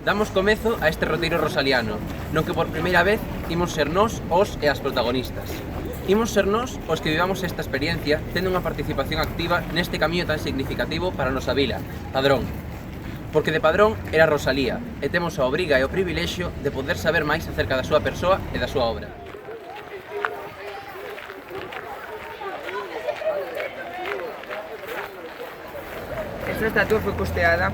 Damos comezo a este roteiro rosaliano, no que por primeira vez imos ser nós os e as protagonistas. Imos ser nós os que vivamos esta experiencia tendo unha participación activa neste camiño tan significativo para a nosa vila, Padrón. Porque de Padrón era Rosalía e temos a obriga e o privilexio de poder saber máis acerca da súa persoa e da súa obra. Esta estatua foi costeada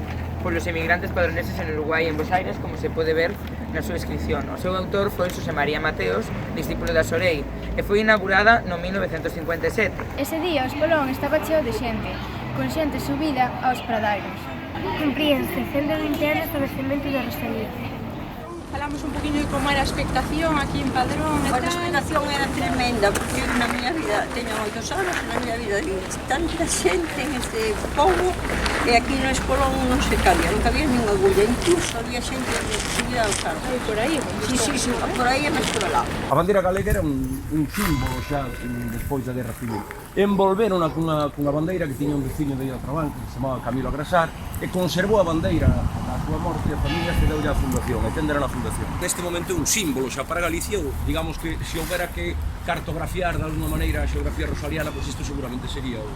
polos emigrantes padroneses en Uruguai e en Buenos Aires, como se pode ver na súa inscripción. O seu autor foi Xosé María Mateos, discípulo da Sorei, e foi inaugurada no 1957. Ese día o espolón estaba cheo de xente, con xente subida aos pradairos. Cumpríanse 120 anos do nacemento de Rosalía. Falamos un poquinho de como era a expectación aquí en Padrón e tal. A expectación era tremenda, porque eu na miña vida teño moitos anos, na miña vida vi tanta xente en este pobo e aquí no Espolón non se cabía, non cabía nin agulla, incluso había xente subida ao carro. Aí por aí, Sí, por aí e máis por alá. A bandeira galega era un símbolo xa despois da Guerra Civil. Envolverona cunha bandeira que tiña un veciño de Trabanco que se chamaba Camilo Agrasar e conservou a bandeira a súa morte e a familia que deu a fundación e tendera na fundación. Neste momento é un símbolo xa para Galicia, digamos que se houbera que cartografiar de alguma maneira a xeografía rosaliana, pois isto seguramente sería o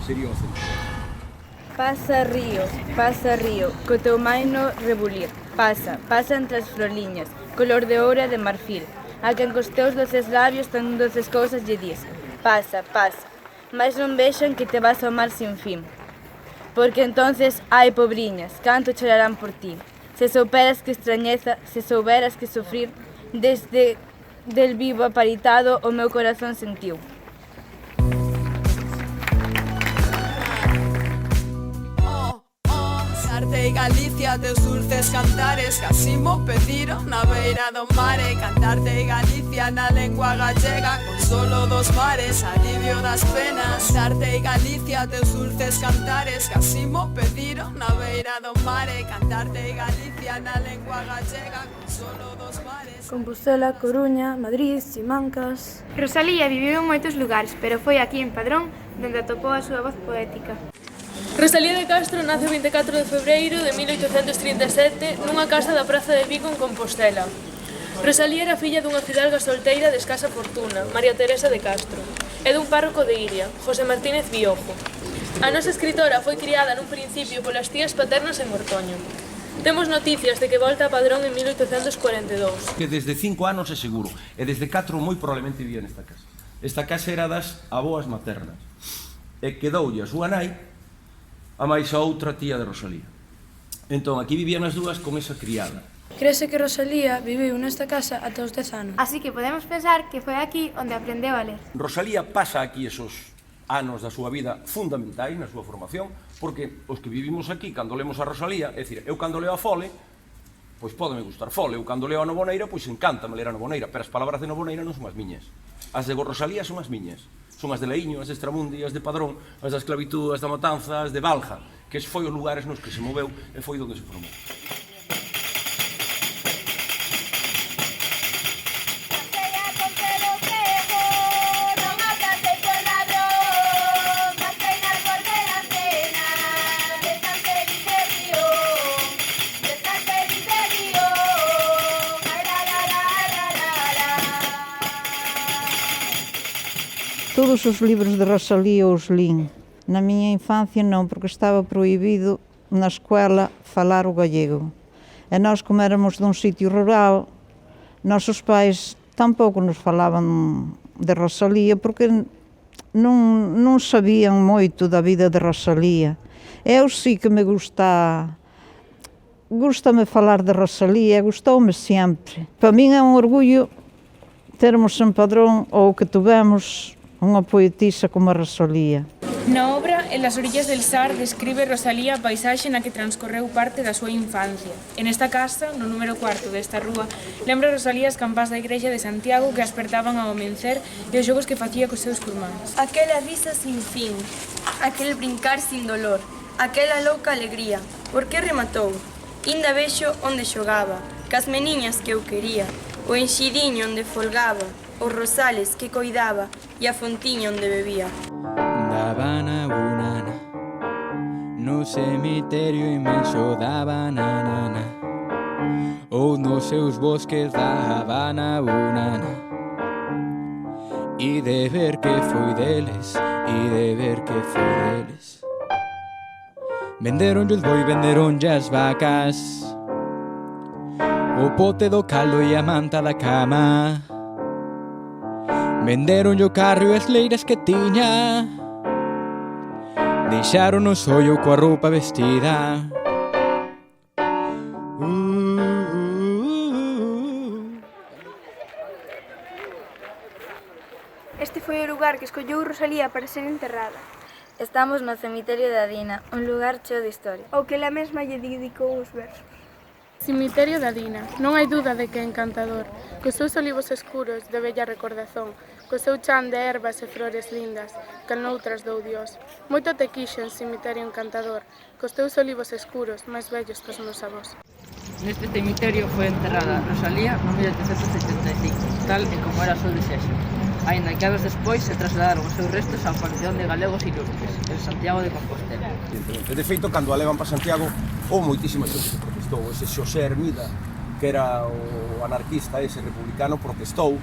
centro. Pasa río, co teu maino rebulir. Pasa entre as floriñas, color de ouro e de marfil. A quen cos teus doces labios tan doces cousas lle dis. Pasa, mas non vexan que te vas ao mar sin fin. Porque entonces, ai pobriñas, canto chorarán por ti. Se souperas que extrañeza, se souberas que sufrir, desde del vivo aparitado o meu corazón sentiu. Arte e Galicia, teus dulces cantares casi mo pediron na beira do mare. Cantarte e Galicia na lengua gallega, consolo dos mares, alivio das penas. Arte e Galicia, teus dulces cantares casi mo pediron na beira do mare. Cantarte e Galicia na lengua gallega, consolo dos mares. Compostela, Coruña, Madrid, Simancas. Rosalía viviu en moitos lugares, pero foi aquí en Padrón donde atopou a súa voz poética. Rosalía de Castro nace o 24 de febreiro de 1837 nunha casa da Praza de Vigo en Compostela. Rosalía era filla dunha fidalga solteira de escasa fortuna, María Teresa de Castro, e dun párroco de Iria, José Martínez Biojo. A nosa escritora foi criada nun principio polas tías paternas en Mortoño. Temos noticias de que volta a Padrón en 1842. Que desde 5 anos é seguro, e desde 4 moi probablemente vivía nesta casa. Esta casa era das aboas maternas, e quedoulle a súa nai a máis a outra tía de Rosalía. Entón, aquí vivían as dúas con esa criada. Crese que Rosalía viviu nesta casa ata os 10 anos. Así que podemos pensar que foi aquí onde aprendeu a ler. Rosalía pasa aquí esos anos da súa vida fundamentais na súa formación, porque os que vivimos aquí, cando lemos a Rosalía, é dicir, eu cando leo a Fole, pois pódeme gustar Fole, eu cando leo a Novoneira, pois encántame ler a Novoneira, pero as palabras de Novoneira non son as miñas. As de Rosalía son as miñas. Son as de Laíño, as de Estramundi, as de Padrón, as da esclavitud, as da matanza, as de Balja, que foi os lugares nos que se moveu e foi onde se formou. Todos os libros de Rosalía os lin. Na miña infancia non, porque estaba prohibido na escuela falar o gallego. E nós, como éramos dun sitio rural, nosos pais tampouco nos falaban de Rosalía, porque non sabían moito da vida de Rosalía. Eu sí que me gústame falar de Rosalía, gustoume sempre. Para min é un orgullo termos en Padrón, ou que tuvemos, unha poetisa como a Rosalía. Na obra, En las orillas del Sar, describe Rosalía a paisaxe na que transcorreu parte da súa infancia. En esta casa, no número 4 desta rúa, lembra Rosalía as campás da igrexa de Santiago que aspertaban ao amencer e os xogos que facía cos seus curmáns. Aquela risa sin fin, aquel brincar sin dolor, aquela louca alegría. Por que rematou? Inda vexo onde xogaba, cas meniñas que eu quería, o enxidiño onde folgaba, os rosales que coidaba e a fontiña onde bebía. Daban a bunana no cemiterio inmenso da banana. ou nos seus bosques da Habana una na. E de ver que foi deles, e de ver que foi deles. Venderonlle os boi, venderonlle as vacas, o pote do caldo e a manta da cama. Venderonlle o carro e as leiras que tiña, deixaron o sollo coa roupa vestida. Este foi o lugar que escolleu Rosalía para ser enterrada. Estamos no cemiterio de Adina, un lugar cheo de historia. Ao que ela mesma lle dedicou os versos. Cemiterio da Dina, non hai dúda de que é encantador, cos seus olivos escuros de bella recordazón, co seu chan de ervas e flores lindas, cal noutras dou Dios. Moito te quixen, cemiterio encantador, cos teus olivos escuros, máis bellos que os meus avós. Neste cemiterio foi enterrada Rosalía no 1875, tal e como era o seu desexo. Ainda que anos despois se trasladaron os seus restos ao Panteón de Galegos Ilustres, en Santiago de Compostela. De feito, cando a levan para Santiago, houve moitísima xente que protestou. Ese Xosé Hermida, que era o anarquista ese republicano, protestou.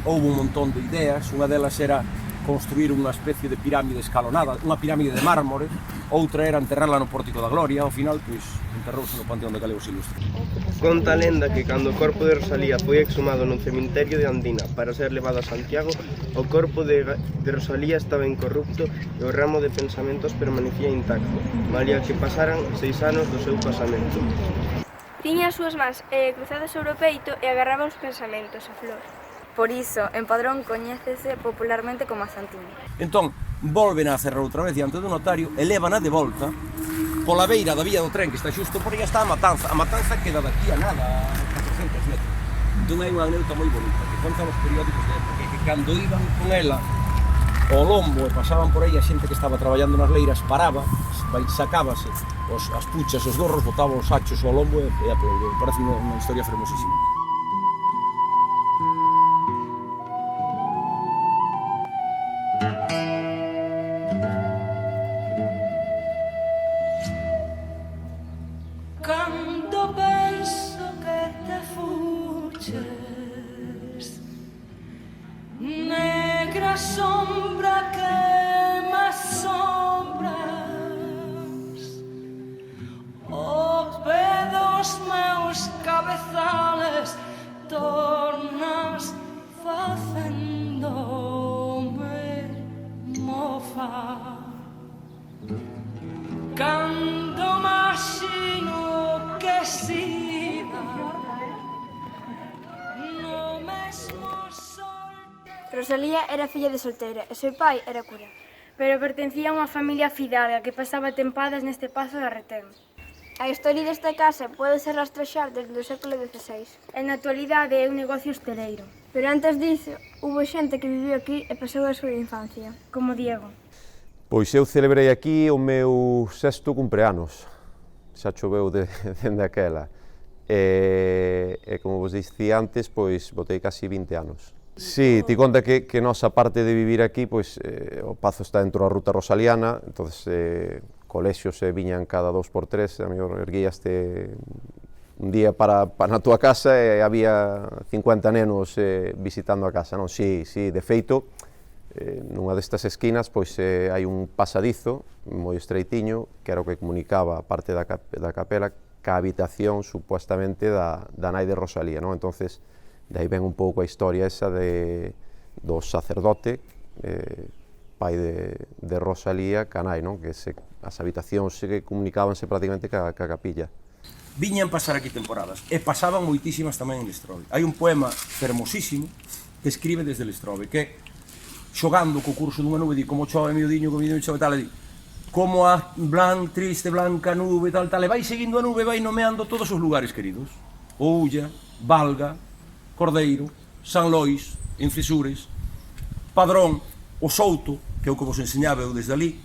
Houve un montón de ideas, unha delas era construir unha especie de pirámide escalonada, unha pirámide de mármore, outra era enterrarla no Pórtico da Gloria, ao final, pois, enterrouse no Panteón de Galegos Ilustres. Conta a lenda que cando o corpo de Rosalía foi exhumado nun cemiterio de Andina para ser levado a Santiago, o corpo de Rosalía estaba incorrupto e o ramo de pensamentos permanecía intacto, malia que pasaran 6 anos do seu pasamento. Tiña as súas mans cruzadas sobre o peito e agarraba os pensamentos a flor. Por iso, en Padrón coñécese popularmente como a Santiña. Entón, volven a cerrar outra vez diante do notario e levan a de volta pola beira da vía do tren que está xusto por aí está a Matanza. A Matanza queda daqui a nada, a 400 metros. Entón hai unha anécdota moi bonita que contan os periódicos de época, que cando iban con ela ao lombo e pasaban por aí a xente que estaba traballando nas leiras paraba, sacábase as puchas, os gorros, botaba os sachos ao lombo e aplaudeu. Parece unha historia fermosísima. Cando penso que te fuches, negra sombra que me asombras, os dedos meus cabezales tornas facendome mofa. Cando imagino que siga no mesmo sol. Rosalía era filla de solteira e seu pai era cura. Pero pertencía a unha familia fidalga que pasaba tempadas neste pazo da Retén. A historia desta casa pode ser rastrexar desde o século XVI. E na actualidade é un negocio hosteleiro. Pero antes disso, hubo xente que viviu aquí e pasou a súa infancia. Como Diego. Pois eu celebrei aquí o meu 6º cumpleanos, xa choveu dende aquela, e como vos dicía antes, pois botei casi 20 anos. Si, ti conta que nosa parte de vivir aquí, pois o pazo está dentro da ruta rosaliana, entonces colexios viñan cada 2x3, a mellor erguíaste un día para na túa casa e había 50 nenos visitando a casa, non? Si, de feito, nunha destas esquinas pois hai un pasadizo moi estreitiño que era o que comunicaba a parte da capela ca habitación supuestamente da nai de Rosalía, non? Entonces, de aí ven un pouco a historia esa do sacerdote pai de Rosalía ca nai, non? Que as habitacións que comunicábanse prácticamente ca capilla. Viñan pasar aquí temporadas e pasaban moitísimas tamén en Lestrobe. Hai un poema fermosísimo que escribe desde Lestrobe que xogando co curso dunha nube, di como chove miudiño, chove tal, e di como a triste blanca nube, tal, e vai seguindo a nube, vai nomeando todos os lugares queridos. Oulla, Valga, Cordeiro, San Lois, Encesures, Padrón, o Souto, que é o que vos enseñaba eu desde ali,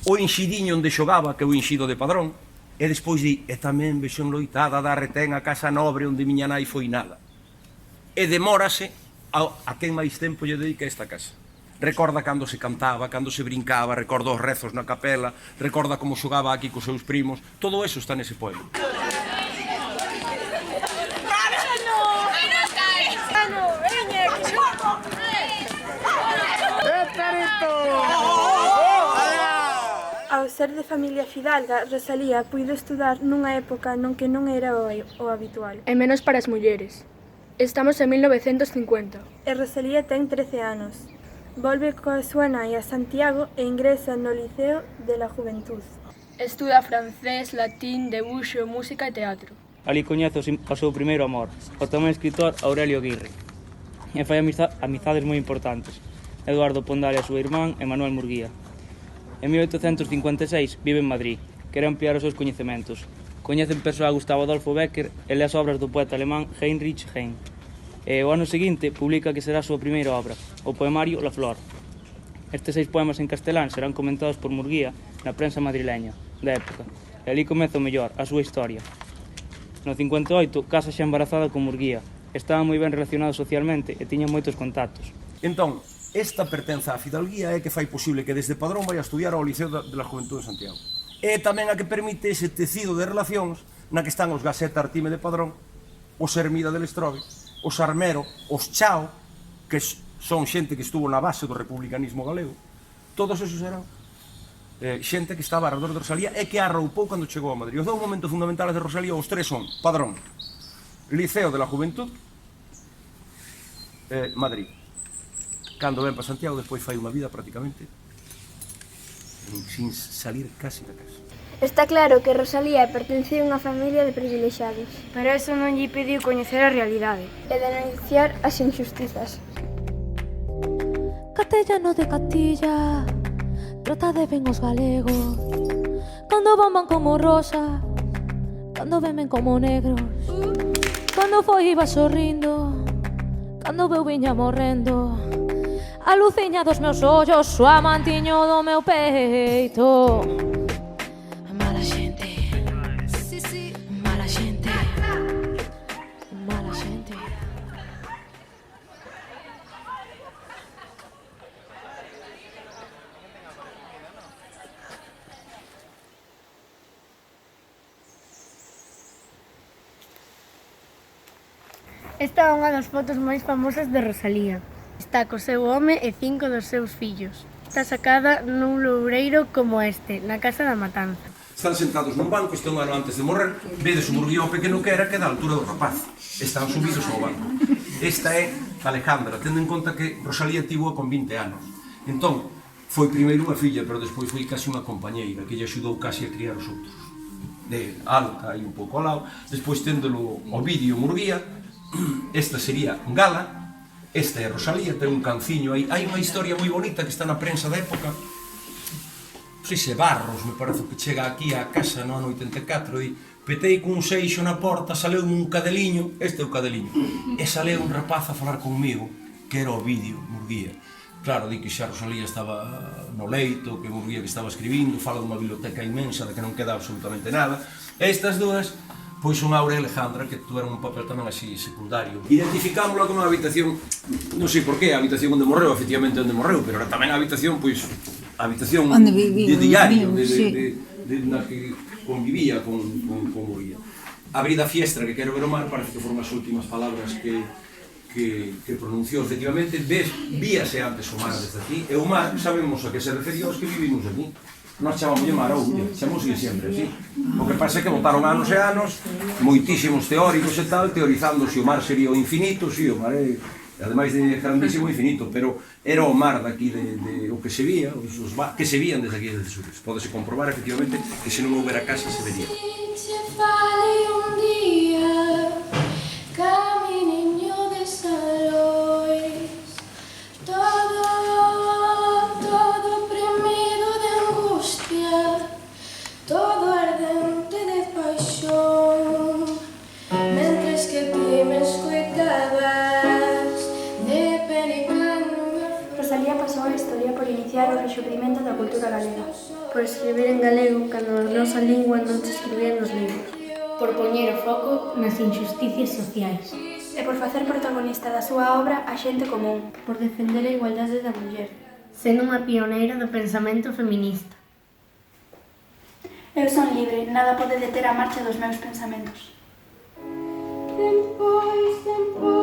o enxidiño onde xogaba, que é o enxido de Padrón, e despois di, e tamén vexo enloitada da Retén a casa nobre onde miña nai foi nada. E demórase a quen máis tempo lle dedica esta casa. Recorda cando se cantaba, cando se brincaba, recorda os rezos na capela, recorda como xogaba aquí cos seus primos, todo eso está nese poema. Ao ser de familia fidalga, Rosalía puido estudar nunha época non que non era o habitual. E menos para as mulleres. Estamos en 1950. E Rosalía ten 13 anos. Volve coa súa nai a Santiago e ingresa no Liceo de la Juventud. Estuda francés, latín, debuxo, música e teatro. Ali coñece o seu primeiro amor, o tamén escritor Aurelio Aguirre. E fai amizades moi importantes. Eduardo Pondal e a súa irmán e Manuel Murguía. En 1856 vive en Madrid, quere ampliar os seus coñecementos. Coñece en persoa a Gustavo Adolfo Bécquer e lê as obras do poeta alemán Heinrich Heine. E o ano seguinte publica que será a súa primeira obra, o poemario La Flor. Estes 6 poemas en castelán serán comentados por Murguía na prensa madrileña da época. E ali comeza o mellor, a súa historia. No 58, casa xa embarazada con Murguía. Estaba moi ben relacionado socialmente e tiña moitos contactos. Entón, esta pertenza á fidalguía é que fai posible que desde Padrón vai a estudiar ao Liceo de la Juventud de Santiago. É tamén a que permite ese tecido de relacións na que están os Gaseta Artime de Padrón, os Hermida del Estrobe, os Armero, os Chao, que son xente que estuvo na base do republicanismo galego. Todos esos eran xente que estaba alrededor de Rosalía e que a arroupou cando chegou a Madrid. Os dous momentos fundamentales de Rosalía, os tres son Padrón, Liceo de la Juventud, Madrid. Cando ven para Santiago, despois fai unha vida prácticamente sin salir casi da casa. Está claro que Rosalía pertencía a unha familia de privilexiados. Pero eso non lle impediu coñecer a realidade E denunciar as injustizas. Castellano de Castilla, trata de ben os galegos. Cando bomban como rosa, cando vemen como negros. Cando foi iba sorrindo, cando veu viña morrendo. A luciña dos meus ollos, o amantiño do meu peito. Mala xente, mala xente, mala xente. Esta é unha das fotos máis famosas de Rosalía. Está co seu home e 5 dos seus fillos. Está sacada nun loureiro como este, na Casa da Matanza. Están sentados nun banco, este un ano antes de morrer, vedes o Murguía pequeno que era, que da altura do rapaz. Están subidos ao banco. Esta é Alejandra, tendo en conta que Rosalía tivo con 20 anos. Entón, foi primeiro unha filla, pero despois foi casi unha compañeira, que lle axudou casi a criar os outros. De alta e un pouco ao lado. Despois, téndolo o vídeo Murguía, esta sería Gala. Esta é Rosalía, ten un canciño aí. Hai unha historia moi bonita que está na prensa da época. Non sei se Barros, me parece que chega aquí á casa no ano 84 e petei con un seixo na porta, saleu un cadeliño, este é o cadeliño, e saleu un rapaz a falar conmigo, que era o vídeo Murguía. Claro, di que xa Rosalía estaba no leito, que Murguía que estaba escribindo, fala dunha biblioteca inmensa de que non queda absolutamente nada. E estas dúas pois son Aura e Alejandra, que tuveron un papel tamén así secundario. Identificámosla como unha habitación, non sei por qué, a habitación onde morreu, efectivamente onde morreu, pero era tamén a habitación, pois, a habitación de diario, na que convivía con Murguía. A Brida Fiestra, que quero ver o mar, parece que foron as últimas palabras que pronunciou, efectivamente, víase antes o mar desde aquí, e o mar, sabemos a que se refería aos que vivimos aquí. Nós chamamos de mar a Ulla, chamamos sempre, así. O que pasa é que botaron anos e anos, moitísimos teóricos e tal, teorizando se o mar sería o infinito, si o mar é, ademais de grandísimo infinito, pero era o mar daqui de o que se vía, que se vían desde aquí desde Sures. Pódese comprobar, efectivamente, que se non houbera casa se vería. O rexurdimento da cultura galega. Por escribir en galego cando a nosa lingua non se escribía nos libros. Por poñer o foco nas injusticias sociais. E por facer protagonista da súa obra a xente común. Por defender a igualdade da muller. Sendo unha pioneira do pensamento feminista. Eu son libre, nada pode deter a marcha dos meus pensamentos. Tempois